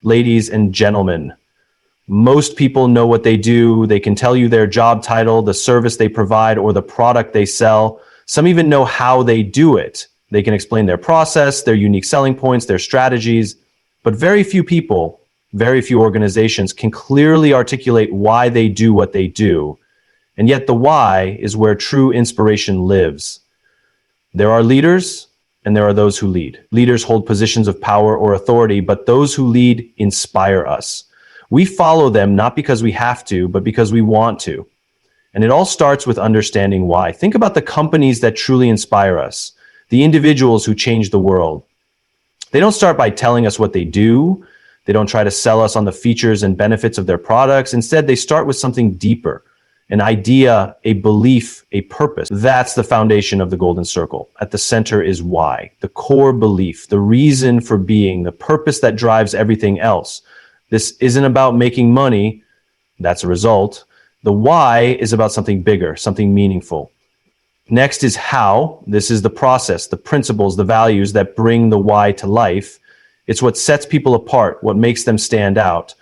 Ladies and gentlemen, most people know what they do. They can tell you their job title, the service they provide, or the product they sell. Some even know how they do it. They can explain their process, their unique selling points, their strategies. But very few people, very few organizations can clearly articulate why they do what they do. And yet the why is where true inspiration lives. There are leaders, and there are those who lead. Leaders hold positions of power or authority, but those who lead inspire us. We follow them not because we have to, but because we want to. And it all starts with understanding why. Think about the companies that truly inspire us, the individuals who change the world. They don't start by telling us what they do. They don't try to sell us on the features and benefits of their products. Instead, they start with something deeper, an idea, a belief, a purpose. That's the foundation of the golden circle. At the center is why, the core belief, the reason for being, the purpose that drives everything else. This isn't about making money. That's a result. The why is about something bigger, something meaningful. Next is how. This is the process, the principles, the values that bring the why to life. It's what sets people apart, what makes them stand out.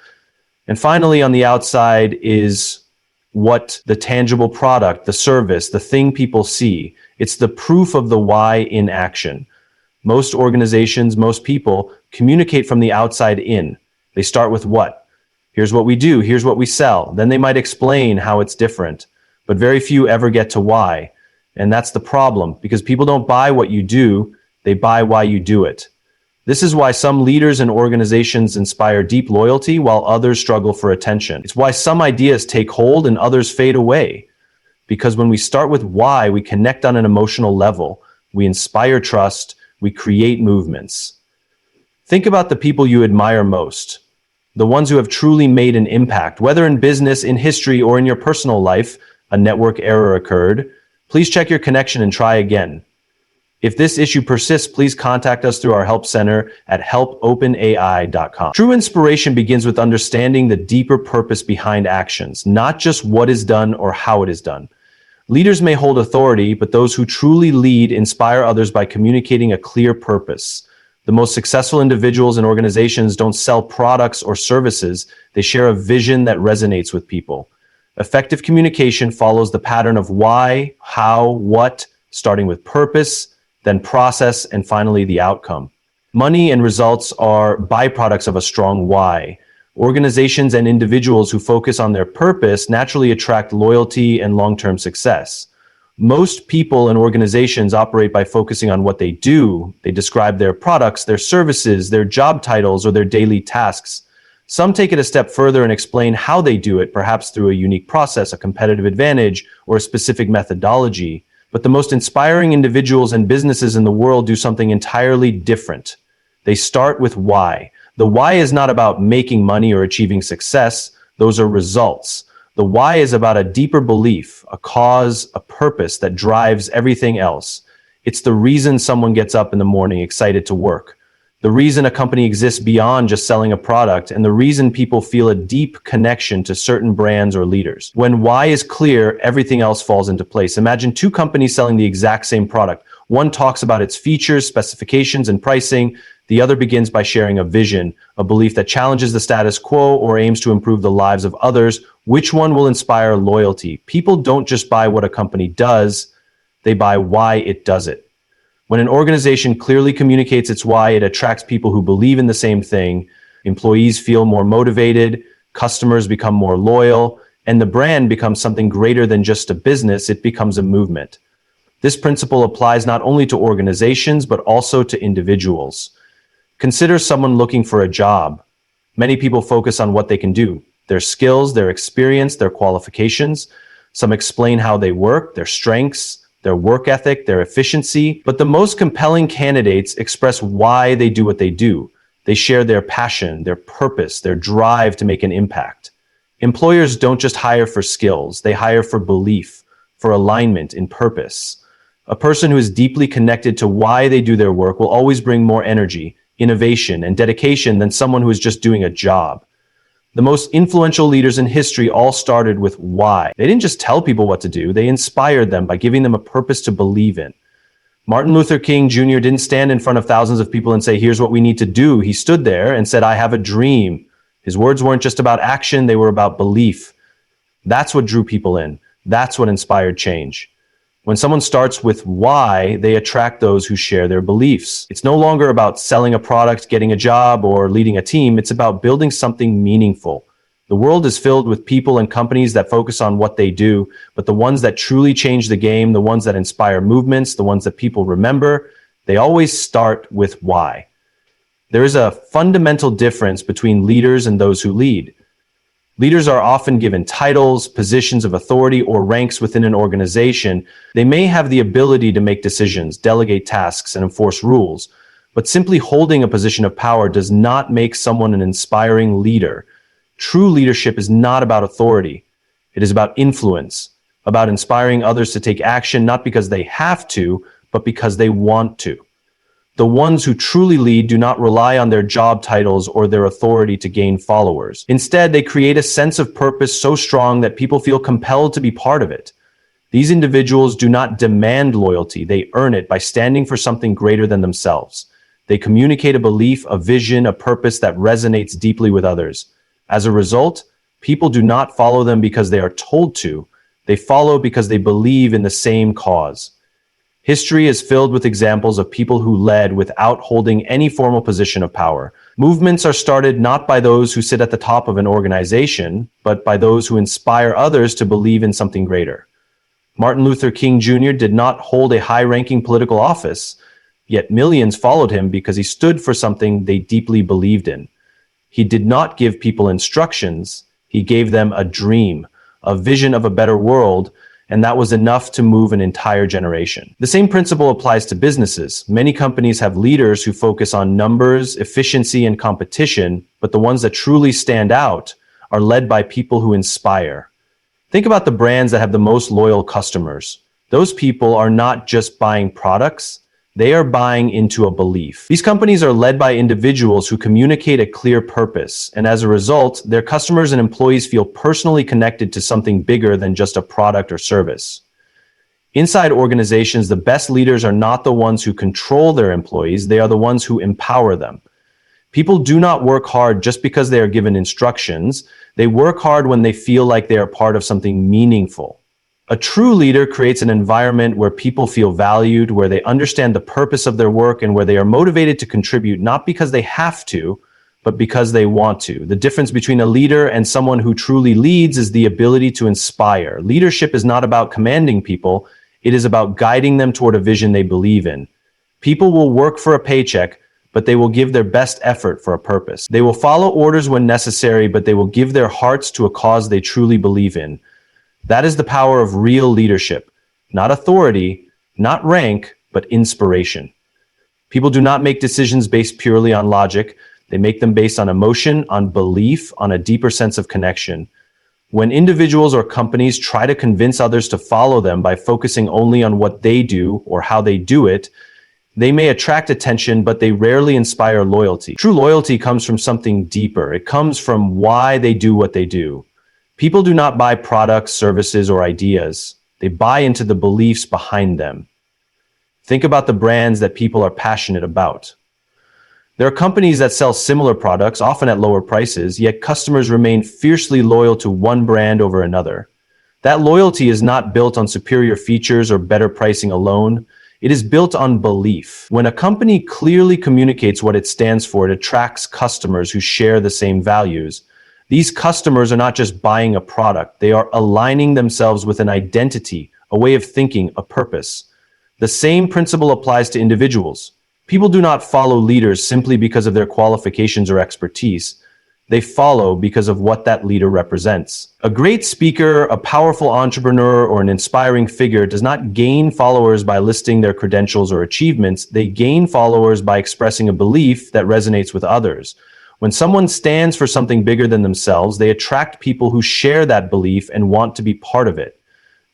And finally, on the outside is what the tangible product, the service, the thing people see. It's the proof of the why in action. Most organizations, most people communicate from the outside in. They start with what? Here's what we do, here's what we sell. Then they might explain how it's different, but very few ever get to why. And that's the problem, because people don't buy what you do, they buy why you do it. This is why some leaders and organizations inspire deep loyalty while others struggle for attention. It's why some ideas take hold and others fade away. Because when we start with why, we connect on an emotional level, we inspire trust, we create movements. Think about the people you admire most. The ones who have truly made an impact, whether in business, in history, or in your personal life. A network error occurred. Please check your connection and try again. If this issue persists, please contact us through our help center at helpopenai.com. True inspiration begins with understanding the deeper purpose behind actions, not just what is done or how it is done. Leaders may hold authority, but those who truly lead inspire others by communicating a clear purpose. The most successful individuals and organizations don't sell products or services. They share a vision that resonates with people. Effective communication follows the pattern of why, how, what, starting with purpose, then process, and finally the outcome. Money and results are byproducts of a strong why. Organizations and individuals who focus on their purpose naturally attract loyalty and long-term success. Most people and organizations operate by focusing on what they do. They describe their products, their services, their job titles, or their daily tasks. Some take it a step further and explain how they do it, perhaps through a unique process, a competitive advantage, or a specific methodology. But the most inspiring individuals and businesses in the world do something entirely different. They start with why. The why is not about making money or achieving success. Those are results. The why is about a deeper belief, a cause, a purpose that drives everything else. It's the reason someone gets up in the morning excited to work, the reason a company exists beyond just selling a product, and the reason people feel a deep connection to certain brands or leaders. When why is clear, everything else falls into place. Imagine two companies selling the exact same product. One talks about its features, specifications, and pricing. The other begins by sharing a vision, a belief that challenges the status quo or aims to improve the lives of others. Which one will inspire loyalty? People don't just buy what a company does, they buy why it does it. When an organization clearly communicates its why, it attracts people who believe in the same thing. Employees feel more motivated, customers become more loyal, and the brand becomes something greater than just a business. It becomes a movement. This principle applies not only to organizations, but also to individuals. Consider someone looking for a job. Many people focus on what they can do, their skills, their experience, their qualifications. Some explain how they work, their strengths, their work ethic, their efficiency. But the most compelling candidates express why they do what they do. They share their passion, their purpose, their drive to make an impact. Employers don't just hire for skills, they hire for belief, for alignment in purpose. A person who is deeply connected to why they do their work will always bring more energy, innovation, and dedication than someone who is just doing a job. The most influential leaders in history all started with why. They didn't just tell people what to do, they inspired them by giving them a purpose to believe in. Martin Luther King Jr. didn't stand in front of thousands of people and say, here's what we need to do. He stood there and said, I have a dream. His words weren't just about action, they were about belief. That's what drew people in. That's what inspired change. When someone starts with why, they attract those who share their beliefs. It's no longer about selling a product, getting a job, or leading a team. It's about building something meaningful. The world is filled with people and companies that focus on what they do, but the ones that truly change the game, the ones that inspire movements, the ones that people remember, they always start with why. There is a fundamental difference between leaders and those who lead. Leaders are often given titles, positions of authority, or ranks within an organization. They may have the ability to make decisions, delegate tasks, and enforce rules, but simply holding a position of power does not make someone an inspiring leader. True leadership is not about authority. It is about influence, about inspiring others to take action, not because they have to, but because they want to. The ones who truly lead do not rely on their job titles or their authority to gain followers. Instead, they create a sense of purpose so strong that people feel compelled to be part of it. These individuals do not demand loyalty. They earn it by standing for something greater than themselves. They communicate a belief, a vision, a purpose that resonates deeply with others. As a result, people do not follow them because they are told to. They follow because they believe in the same cause. History is filled with examples of people who led without holding any formal position of power. Movements are started not by those who sit at the top of an organization, but by those who inspire others to believe in something greater. Martin Luther King Jr. did not hold a high-ranking political office, yet millions followed him because he stood for something they deeply believed in. He did not give people instructions. He gave them a dream, a vision of a better world, and that was enough to move an entire generation. The same principle applies to businesses. Many companies have leaders who focus on numbers, efficiency, and competition, but the ones that truly stand out are led by people who inspire. Think about the brands that have the most loyal customers. Those people are not just buying products, they are buying into a belief. These companies are led by individuals who communicate a clear purpose, and as a result, their customers and employees feel personally connected to something bigger than just a product or service. Inside organizations, the best leaders are not the ones who control their employees, they are the ones who empower them. People do not work hard just because they are given instructions. They work hard when they feel like they are part of something meaningful. A true leader creates an environment where people feel valued, where they understand the purpose of their work, and where they are motivated to contribute not because they have to, but because they want to. The difference between a leader and someone who truly leads is the ability to inspire. Leadership is not about commanding people, it is about guiding them toward a vision they believe in. People will work for a paycheck, but they will give their best effort for a purpose. They will follow orders when necessary, but they will give their hearts to a cause they truly believe in. That is the power of real leadership, not authority, not rank, but inspiration. People do not make decisions based purely on logic. They make them based on emotion, on belief, on a deeper sense of connection. When individuals or companies try to convince others to follow them by focusing only on what they do or how they do it, they may attract attention, but they rarely inspire loyalty. True loyalty comes from something deeper. It comes from why they do what they do. People do not buy products, services, or ideas. They buy into the beliefs behind them. Think about the brands that people are passionate about. There are companies that sell similar products, often at lower prices, yet customers remain fiercely loyal to one brand over another. That loyalty is not built on superior features or better pricing alone. It is built on belief. When a company clearly communicates what it stands for, it attracts customers who share the same values. These customers are not just buying a product, they are aligning themselves with an identity, a way of thinking, a purpose. The same principle applies to individuals. People do not follow leaders simply because of their qualifications or expertise. They follow because of what that leader represents. A great speaker, a powerful entrepreneur, or an inspiring figure does not gain followers by listing their credentials or achievements. They gain followers by expressing a belief that resonates with others. When someone stands for something bigger than themselves, they attract people who share that belief and want to be part of it.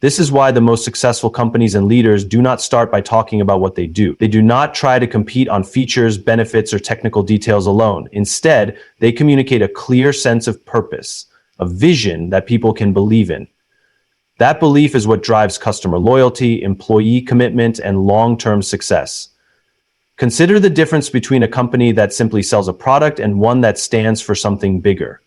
This is why the most successful companies and leaders do not start by talking about what they do. They do not try to compete on features, benefits, or technical details alone. Instead, they communicate a clear sense of purpose, a vision that people can believe in. That belief is what drives customer loyalty, employee commitment, and long-term success. Consider the difference between a company that simply sells a product and one that stands for something bigger.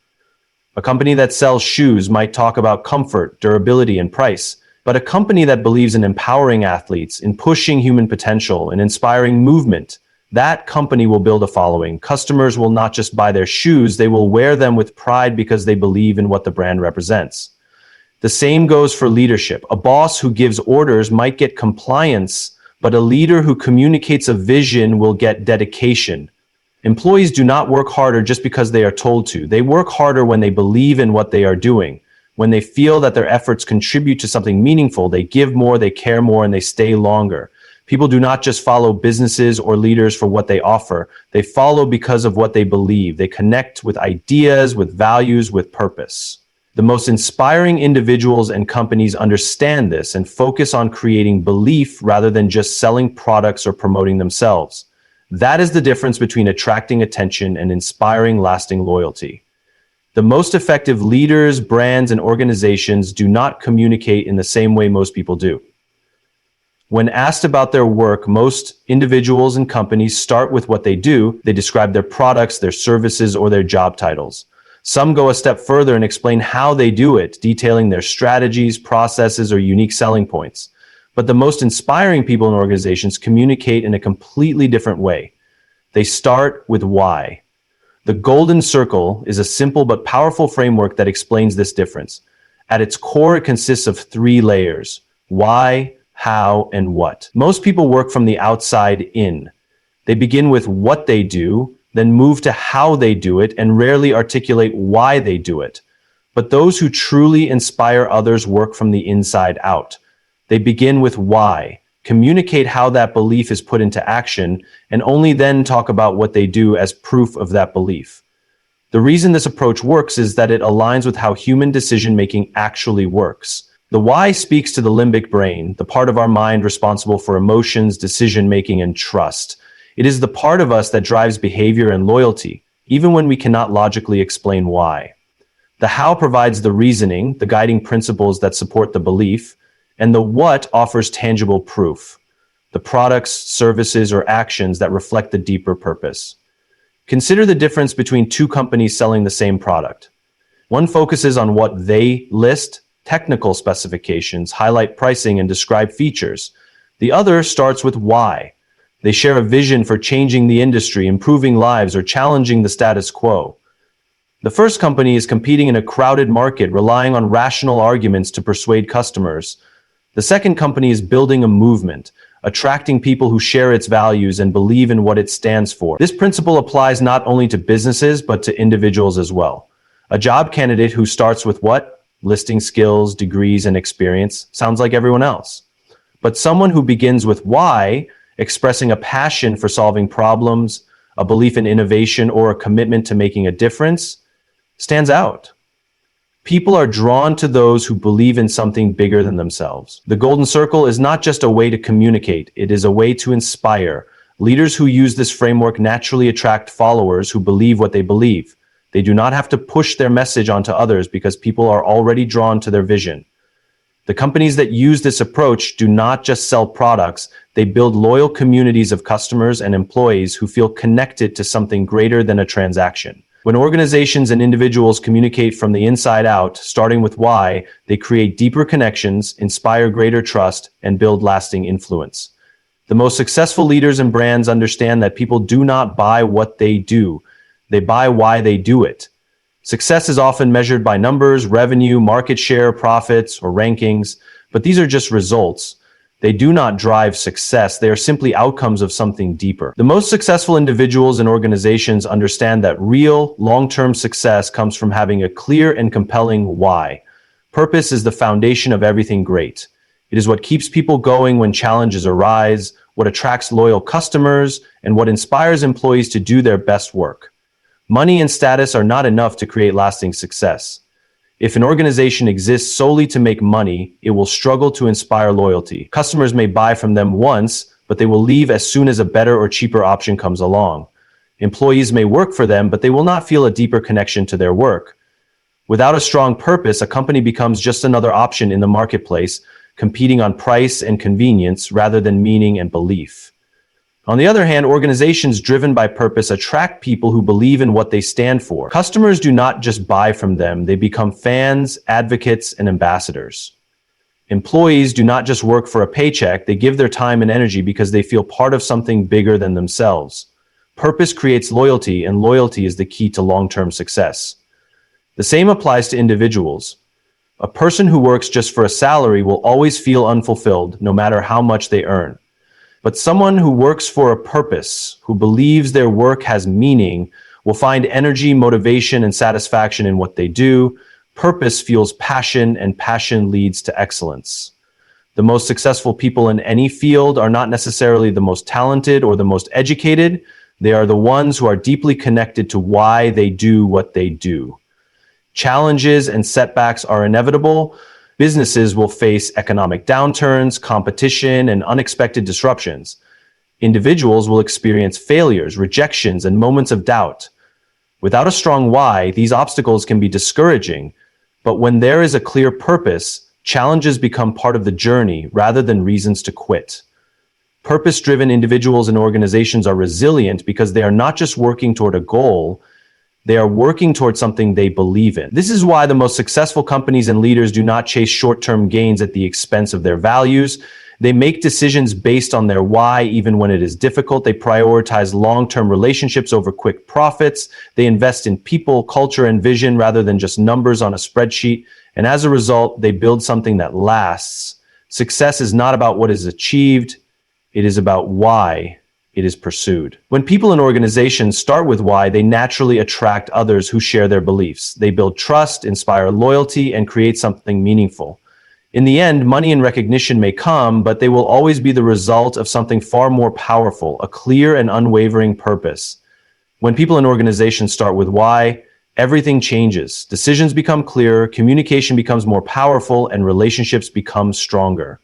A company that sells shoes might talk about comfort, durability, and price, but a company that believes in empowering athletes, in pushing human potential, and inspiring movement, that company will build a following. Customers will not just buy their shoes, they will wear them with pride because they believe in what the brand represents. The same goes for leadership. A boss who gives orders might get compliance, but a leader who communicates a vision will get dedication. Employees do not work harder just because they are told to. They work harder when they believe in what they are doing. When they feel that their efforts contribute to something meaningful, they give more, they care more, and they stay longer. People do not just follow businesses or leaders for what they offer. They follow because of what they believe. They connect with ideas, with values, with purpose. The most inspiring individuals and companies understand this and focus on creating belief rather than just selling products or promoting themselves. That is the difference between attracting attention and inspiring lasting loyalty. The most effective leaders, brands, and organizations do not communicate in the same way most people do. When asked about their work, most individuals and companies start with what they do. They describe their products, their services, or their job titles. Some go a step further and explain how they do it, detailing their strategies, processes, or unique selling points. But the most inspiring people and organizations communicate in a completely different way. They start with why. The golden circle is a simple but powerful framework that explains this difference. At its core, it consists of three layers: why, how, and what. Most people work from the outside in. They begin with what they do, then move to how they do it, and rarely articulate why they do it. But those who truly inspire others work from the inside out. They begin with why, communicate how that belief is put into action, and only then talk about what they do as proof of that belief. The reason this approach works is that it aligns with how human decision-making actually works. The why speaks to the limbic brain, the part of our mind responsible for emotions, decision-making, and trust. It is the part of us that drives behavior and loyalty, even when we cannot logically explain why. The how provides the reasoning, the guiding principles that support the belief, and the what offers tangible proof, the products, services, or actions that reflect the deeper purpose. Consider the difference between two companies selling the same product. One focuses on what they list, technical specifications, highlight pricing, and describe features. The other starts with why. They share a vision for changing the industry, improving lives, or challenging the status quo. The first company is competing in a crowded market, relying on rational arguments to persuade customers. The second company is building a movement, attracting people who share its values and believe in what it stands for. This principle applies not only to businesses, but to individuals as well. A job candidate who starts with what? Listing skills, degrees, and experience sounds like everyone else. But someone who begins with why, expressing a passion for solving problems, a belief in innovation, or a commitment to making a difference, stands out. People are drawn to those who believe in something bigger than themselves. The golden circle is not just a way to communicate, it is a way to inspire. Leaders who use this framework naturally attract followers who believe what they believe. They do not have to push their message onto others because people are already drawn to their vision. The companies that use this approach do not just sell products, they build loyal communities of customers and employees who feel connected to something greater than a transaction. When organizations and individuals communicate from the inside out, starting with why, they create deeper connections, inspire greater trust, and build lasting influence. The most successful leaders and brands understand that people do not buy what they do, they buy why they do it. Success is often measured by numbers, revenue, market share, profits, or rankings, but these are just results. They do not drive success. They are simply outcomes of something deeper. The most successful individuals and organizations understand that real, long-term success comes from having a clear and compelling why. Purpose is the foundation of everything great. It is what keeps people going when challenges arise, what attracts loyal customers, and what inspires employees to do their best work. Money and status are not enough to create lasting success. If an organization exists solely to make money, it will struggle to inspire loyalty. Customers may buy from them once, but they will leave as soon as a better or cheaper option comes along. Employees may work for them, but they will not feel a deeper connection to their work. Without a strong purpose, a company becomes just another option in the marketplace, competing on price and convenience rather than meaning and belief. On the other hand, organizations driven by purpose attract people who believe in what they stand for. Customers do not just buy from them, they become fans, advocates, and ambassadors. Employees do not just work for a paycheck, they give their time and energy because they feel part of something bigger than themselves. Purpose creates loyalty, and loyalty is the key to long-term success. The same applies to individuals. A person who works just for a salary will always feel unfulfilled, no matter how much they earn. But someone who works for a purpose, who believes their work has meaning, will find energy, motivation, and satisfaction in what they do. Purpose fuels passion, and passion leads to excellence. The most successful people in any field are not necessarily the most talented or the most educated. They are the ones who are deeply connected to why they do what they do. Challenges and setbacks are inevitable. Businesses will face economic downturns, competition, and unexpected disruptions. Individuals will experience failures, rejections, and moments of doubt. Without a strong why, these obstacles can be discouraging, but when there is a clear purpose, challenges become part of the journey rather than reasons to quit. Purpose-driven individuals and organizations are resilient because they are not just working toward a goal, they are working towards something they believe in. This is why the most successful companies and leaders do not chase short-term gains at the expense of their values. They make decisions based on their why, even when it is difficult. They prioritize long-term relationships over quick profits. They invest in people, culture, and vision rather than just numbers on a spreadsheet. And as a result, they build something that lasts. Success is not about what is achieved. It is about why it is pursued. When people and organizations start with why, they naturally attract others who share their beliefs. They build trust, inspire loyalty, and create something meaningful. In the end, money and recognition may come, but they will always be the result of something far more powerful, a clear and unwavering purpose. When people and organizations start with why, everything changes. Decisions become clearer, communication becomes more powerful, and relationships become stronger.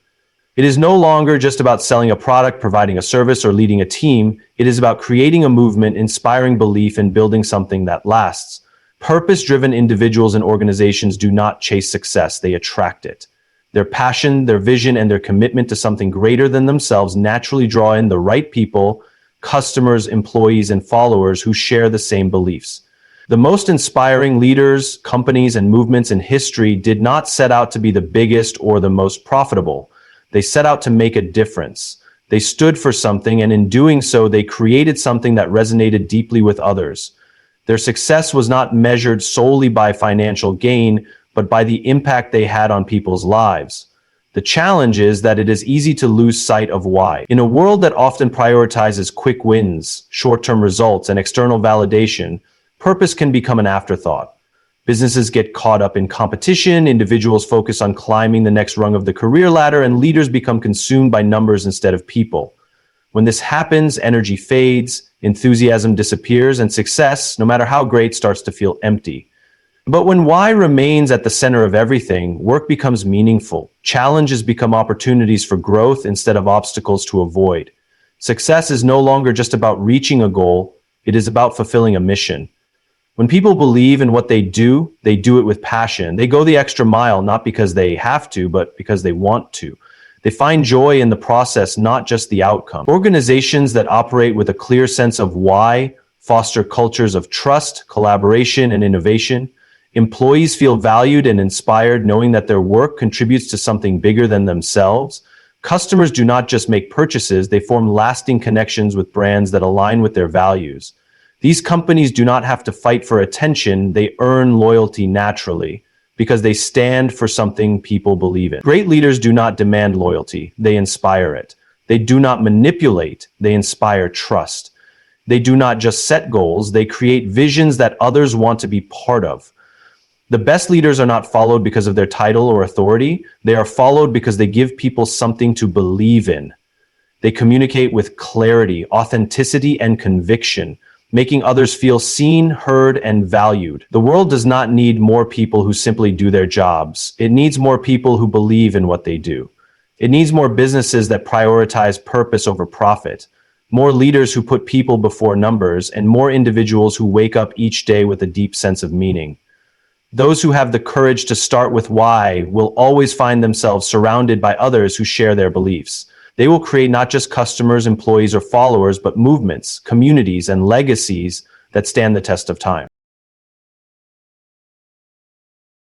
It is no longer just about selling a product, providing a service, or leading a team. It is about creating a movement, inspiring belief, and building something that lasts. Purpose-driven individuals and organizations do not chase success, they attract it. Their passion, their vision, and their commitment to something greater than themselves naturally draw in the right people, customers, employees, and followers who share the same beliefs. The most inspiring leaders, companies, and movements in history did not set out to be the biggest or the most profitable. They set out to make a difference. They stood for something, and in doing so, they created something that resonated deeply with others. Their success was not measured solely by financial gain, but by the impact they had on people's lives. The challenge is that it is easy to lose sight of why. In a world that often prioritizes quick wins, short-term results, and external validation, purpose can become an afterthought. Businesses get caught up in competition, individuals focus on climbing the next rung of the career ladder, and leaders become consumed by numbers instead of people. When this happens, energy fades, enthusiasm disappears, and success, no matter how great, starts to feel empty. But when why remains at the center of everything, work becomes meaningful. Challenges become opportunities for growth instead of obstacles to avoid. Success is no longer just about reaching a goal, it is about fulfilling a mission. When people believe in what they do it with passion. They go the extra mile, not because they have to, but because they want to. They find joy in the process, not just the outcome. Organizations that operate with a clear sense of why foster cultures of trust, collaboration, and innovation. Employees feel valued and inspired, knowing that their work contributes to something bigger than themselves. Customers do not just make purchases, they form lasting connections with brands that align with their values. These companies do not have to fight for attention, they earn loyalty naturally because they stand for something people believe in. Great leaders do not demand loyalty, they inspire it. They do not manipulate, they inspire trust. They do not just set goals, they create visions that others want to be part of. The best leaders are not followed because of their title or authority, they are followed because they give people something to believe in. They communicate with clarity, authenticity, and conviction, making others feel seen, heard, and valued. The world does not need more people who simply do their jobs. It needs more people who believe in what they do. It needs more businesses that prioritize purpose over profit, more leaders who put people before numbers, and more individuals who wake up each day with a deep sense of meaning. Those who have the courage to start with why will always find themselves surrounded by others who share their beliefs. They will create not just customers, employees, or followers, but movements, communities, and legacies that stand the test of time.